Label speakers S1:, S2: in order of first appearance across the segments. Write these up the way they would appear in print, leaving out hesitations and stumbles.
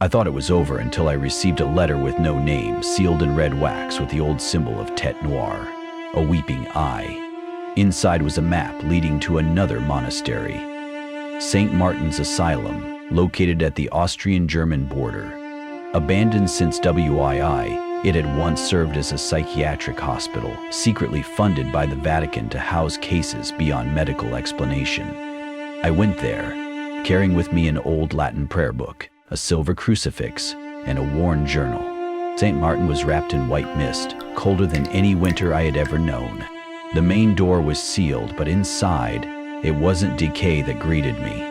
S1: I thought it was over until I received a letter with no name, sealed in red wax with the old symbol of Tête Noire, a weeping eye. Inside was a map leading to another monastery, St. Martin's Asylum, located at the Austrian-German border. Abandoned since WII, it had once served as a psychiatric hospital, secretly funded by the Vatican to house cases beyond medical explanation. I went there, carrying with me an old Latin prayer book, a silver crucifix, and a worn journal. St. Martin was wrapped in white mist, colder than any winter I had ever known. The main door was sealed, but inside, it wasn't decay that greeted me.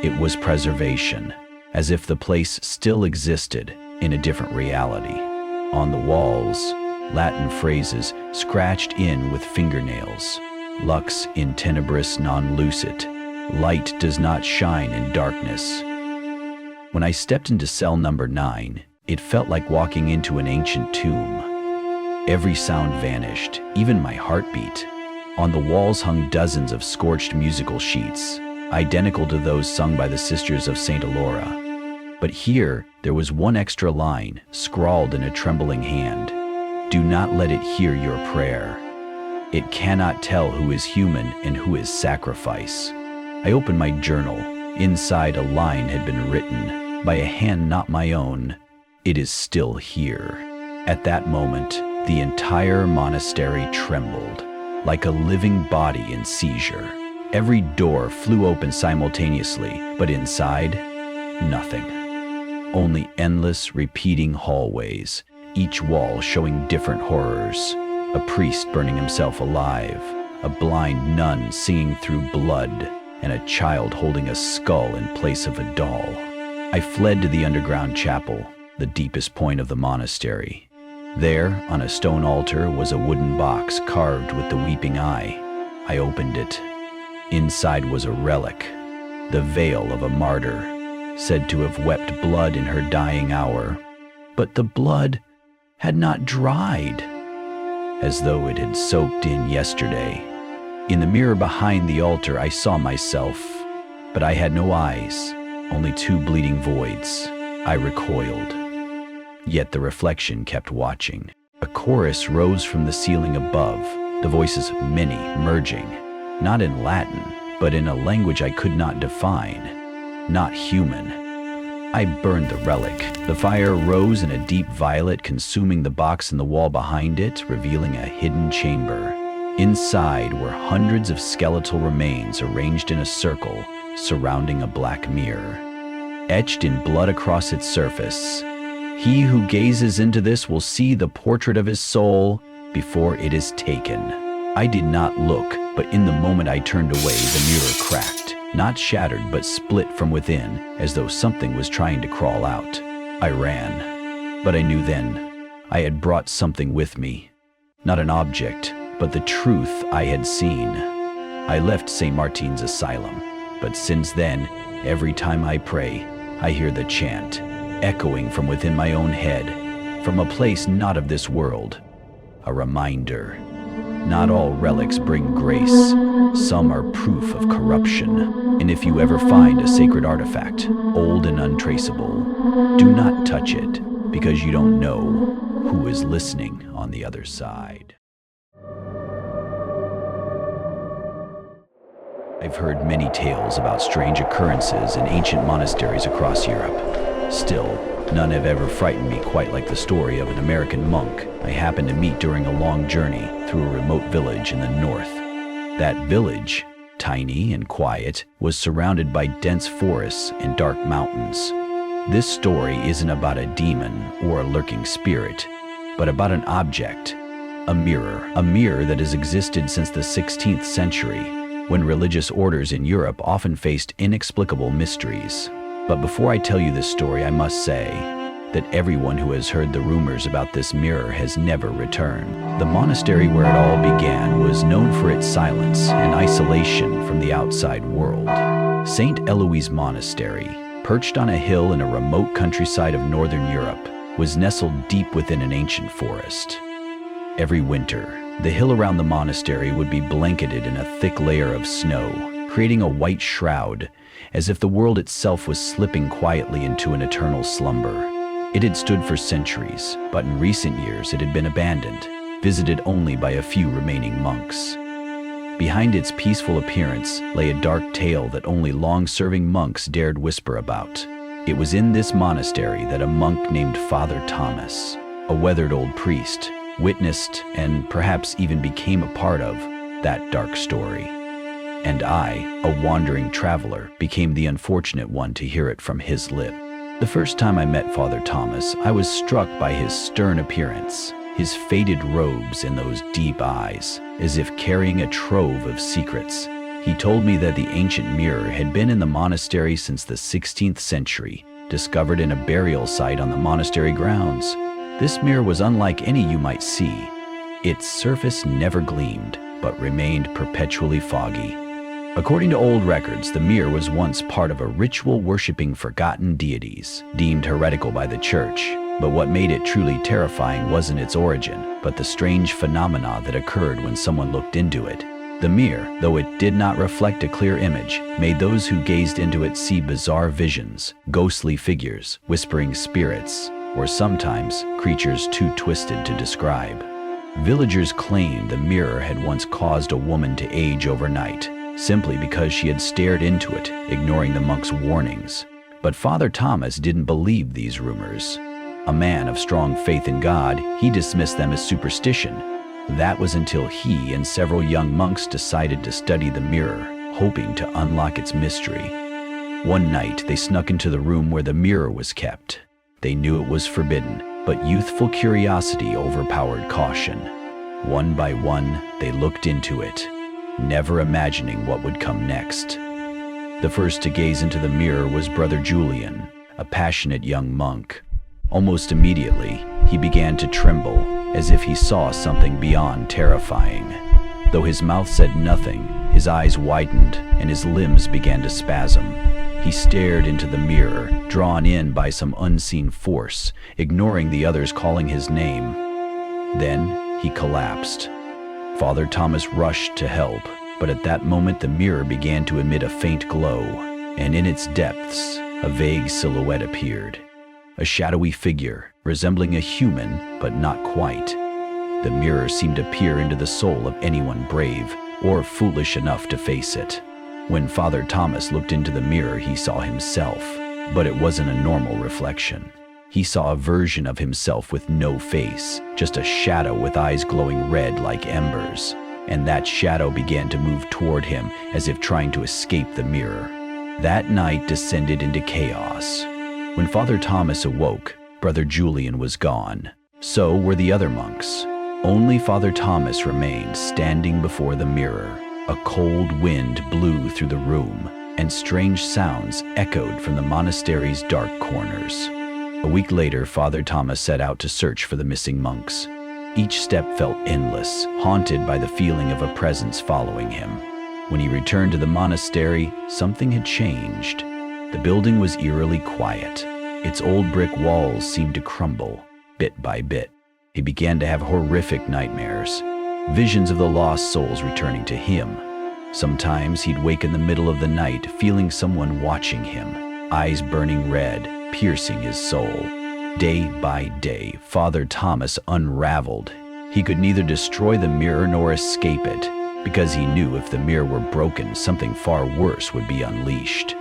S1: It was preservation, as if the place still existed in a different reality. On the walls, Latin phrases scratched in with fingernails. Lux in tenebris non lucet. Light does not shine in darkness. When I stepped into cell number 9, it felt like walking into an ancient tomb. Every sound vanished, even my heartbeat. On the walls hung dozens of scorched musical sheets, identical to those sung by the Sisters of St. Elora. But here, there was one extra line, scrawled in a trembling hand. Do not let it hear your prayer. It cannot tell who is human and who is sacrifice. I opened my journal. Inside, a line had been written, by a hand not my own. It is still here. At that moment, the entire monastery trembled, like a living body in seizure. Every door flew open simultaneously, but inside, nothing. Only endless, repeating hallways, each wall showing different horrors. A priest burning himself alive, a blind nun singing through blood, and a child holding a skull in place of a doll. I fled to the underground chapel, the deepest point of the monastery. There, on a stone altar, was a wooden box carved with the weeping eye. I opened it. Inside was a relic, the veil of a martyr, said to have wept blood in her dying hour. But the blood had not dried, as though it had soaked in yesterday. In the mirror behind the altar, I saw myself, but I had no eyes, only two bleeding voids. I recoiled. Yet the reflection kept watching. A chorus rose from the ceiling above, the voices of many merging, not in Latin, but in a language I could not define, not human. I burned the relic. The fire rose in a deep violet, consuming the box and the wall behind it, revealing a hidden chamber. Inside were hundreds of skeletal remains arranged in a circle, surrounding a black mirror. Etched in blood across its surface, he who gazes into this will see the portrait of his soul before it is taken. I did not look, but in the moment I turned away, the mirror cracked, not shattered but split from within, as though something was trying to crawl out. I ran, but I knew then I had brought something with me, not an object, but the truth I had seen. I left St. Martin's Asylum, but since then, every time I pray, I hear the chant, echoing from within my own head, from a place not of this world. A reminder. Not all relics bring grace. Some are proof of corruption. And if you ever find a sacred artifact, old and untraceable, do not touch it, because you don't know who is listening on the other side. I've heard many tales about strange occurrences in ancient monasteries across Europe. Still, none have ever frightened me quite like the story of an American monk I happened to meet during a long journey through a remote village in the north. That village, tiny and quiet, was surrounded by dense forests and dark mountains. This story isn't about a demon or a lurking spirit, but about an object, a mirror that has existed since the 16th century, when religious orders in Europe often faced inexplicable mysteries. But before I tell you this story, I must say that everyone who has heard the rumors about this mirror has never returned. The monastery where it all began was known for its silence and isolation from the outside world. St. Eloise Monastery, perched on a hill in a remote countryside of northern Europe, was nestled deep within an ancient forest. Every winter, the hill around the monastery would be blanketed in a thick layer of snow, creating a white shroud as if the world itself was slipping quietly into an eternal slumber. It had stood for centuries, but in recent years it had been abandoned, visited only by a few remaining monks. Behind its peaceful appearance lay a dark tale that only long-serving monks dared whisper about. It was in this monastery that a monk named Father Thomas, a weathered old priest, witnessed and perhaps even became a part of that dark story. And I, a wandering traveler, became the unfortunate one to hear it from his lip. The first time I met Father Thomas, I was struck by his stern appearance, his faded robes and those deep eyes, as if carrying a trove of secrets. He told me that the ancient mirror had been in the monastery since the 16th century, discovered in a burial site on the monastery grounds. This mirror was unlike any you might see. Its surface never gleamed, but remained perpetually foggy. According to old records, the mirror was once part of a ritual worshipping forgotten deities, deemed heretical by the church. But what made it truly terrifying wasn't its origin, but the strange phenomena that occurred when someone looked into it. The mirror, though it did not reflect a clear image, made those who gazed into it see bizarre visions, ghostly figures, whispering spirits, or sometimes creatures too twisted to describe. Villagers claimed the mirror had once caused a woman to age overnight, simply because she had stared into it, ignoring the monk's warnings. But Father Thomas didn't believe these rumors. A man of strong faith in God, he dismissed them as superstition. That was until he and several young monks decided to study the mirror, hoping to unlock its mystery. One night, they snuck into the room where the mirror was kept. They knew it was forbidden, but youthful curiosity overpowered caution. One by one, they looked into it, never imagining what would come next. The first to gaze into the mirror was Brother Julian, a passionate young monk. Almost immediately, he began to tremble, as if he saw something beyond terrifying. Though his mouth said nothing, his eyes widened and his limbs began to spasm. He stared into the mirror, drawn in by some unseen force, ignoring the others calling his name. Then he collapsed. Father Thomas rushed to help, but at that moment the mirror began to emit a faint glow, and in its depths, a vague silhouette appeared. A shadowy figure, resembling a human, but not quite. The mirror seemed to peer into the soul of anyone brave or foolish enough to face it. When Father Thomas looked into the mirror, he saw himself, but it wasn't a normal reflection. He saw a version of himself with no face, just a shadow with eyes glowing red like embers. And that shadow began to move toward him as if trying to escape the mirror. That night descended into chaos. When Father Thomas awoke, Brother Julian was gone. So were the other monks. Only Father Thomas remained standing before the mirror. A cold wind blew through the room, and strange sounds echoed from the monastery's dark corners. A week later, Father Thomas set out to search for the missing monks. Each step felt endless, haunted by the feeling of a presence following him. When he returned to the monastery, something had changed. The building was eerily quiet. Its old brick walls seemed to crumble, bit by bit. He began to have horrific nightmares, visions of the lost souls returning to him. Sometimes he'd wake in the middle of the night, feeling someone watching him, eyes burning red, piercing his soul. Day by day, Father Thomas unraveled. He could neither destroy the mirror nor escape it, because he knew if the mirror were broken, something far worse would be unleashed.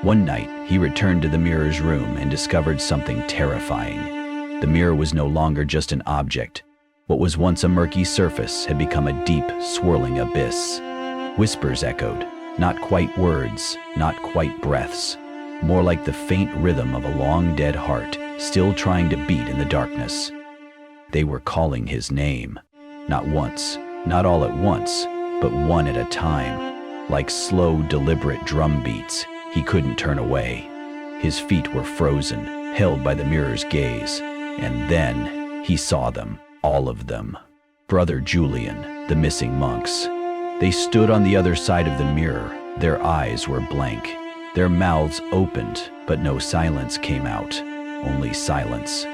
S1: One night, he returned to the mirror's room and discovered something terrifying. The mirror was no longer just an object. What was once a murky surface had become a deep, swirling abyss. Whispers echoed, not quite words, not quite breaths, more like the faint rhythm of a long-dead heart, still trying to beat in the darkness. They were calling his name, not once, not all at once, but one at a time. Like slow, deliberate drum beats, he couldn't turn away. His feet were frozen, held by the mirror's gaze, and then he saw them, all of them. Brother Julian, the missing monks. They stood on the other side of the mirror. Their eyes were blank. Their mouths opened, but no silence came out. Only silence,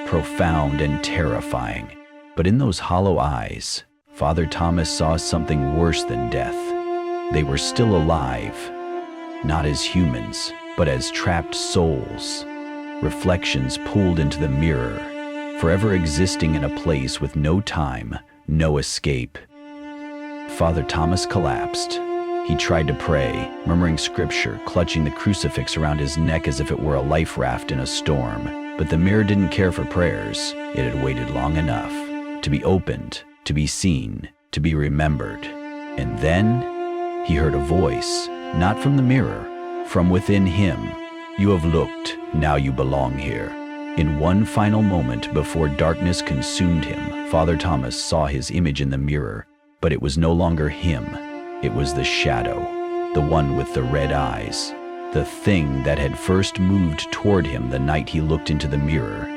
S1: profound and terrifying. But in those hollow eyes, Father Thomas saw something worse than death. They were still alive. not as humans, but as trapped souls, reflections pulled into the mirror, forever existing in a place with no time, no escape. Father Thomas collapsed. He tried to pray, murmuring scripture, clutching the crucifix around his neck as if it were a life raft in a storm. But the mirror didn't care for prayers. It had waited long enough to be opened, to be seen, to be remembered. And then he heard a voice, not from the mirror, from within him. "You have looked, now you belong here." In one final moment before darkness consumed him, Father Thomas saw his image in the mirror, but it was no longer him. It was the shadow, the one with the red eyes, the thing that had first moved toward him the night he looked into the mirror.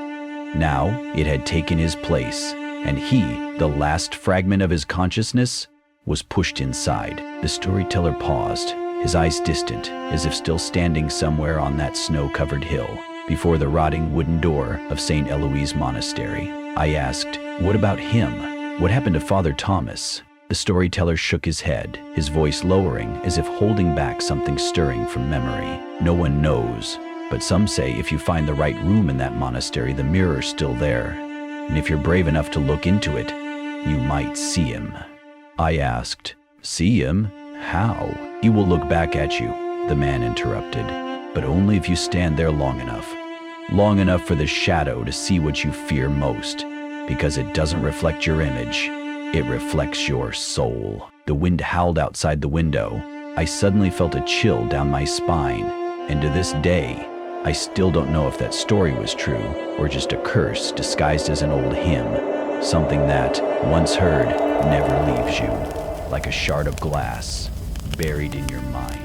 S1: Now it had taken his place, and he, the last fragment of his consciousness, was pushed inside. The storyteller paused, his eyes distant, as if still standing somewhere on that snow-covered hill, before the rotting wooden door of St. Eloise Monastery. I asked, "What about him? What happened to Father Thomas?" The storyteller shook his head, his voice lowering as if holding back something stirring from memory. "No one knows, but some say if you find the right room in that monastery, the mirror's still there. And if you're brave enough to look into it, you might see him." I asked, "See him? How?" "He will look back at you," the man interrupted, "but only if you stand there long enough. Long enough for the shadow to see what you fear most, because it doesn't reflect your image. It reflects your soul." The wind howled outside the window. I suddenly felt a chill down my spine, and to this day, I still don't know if that story was true or just a curse disguised as an old hymn, something that, once heard, never leaves you, like a shard of glass buried in your mind.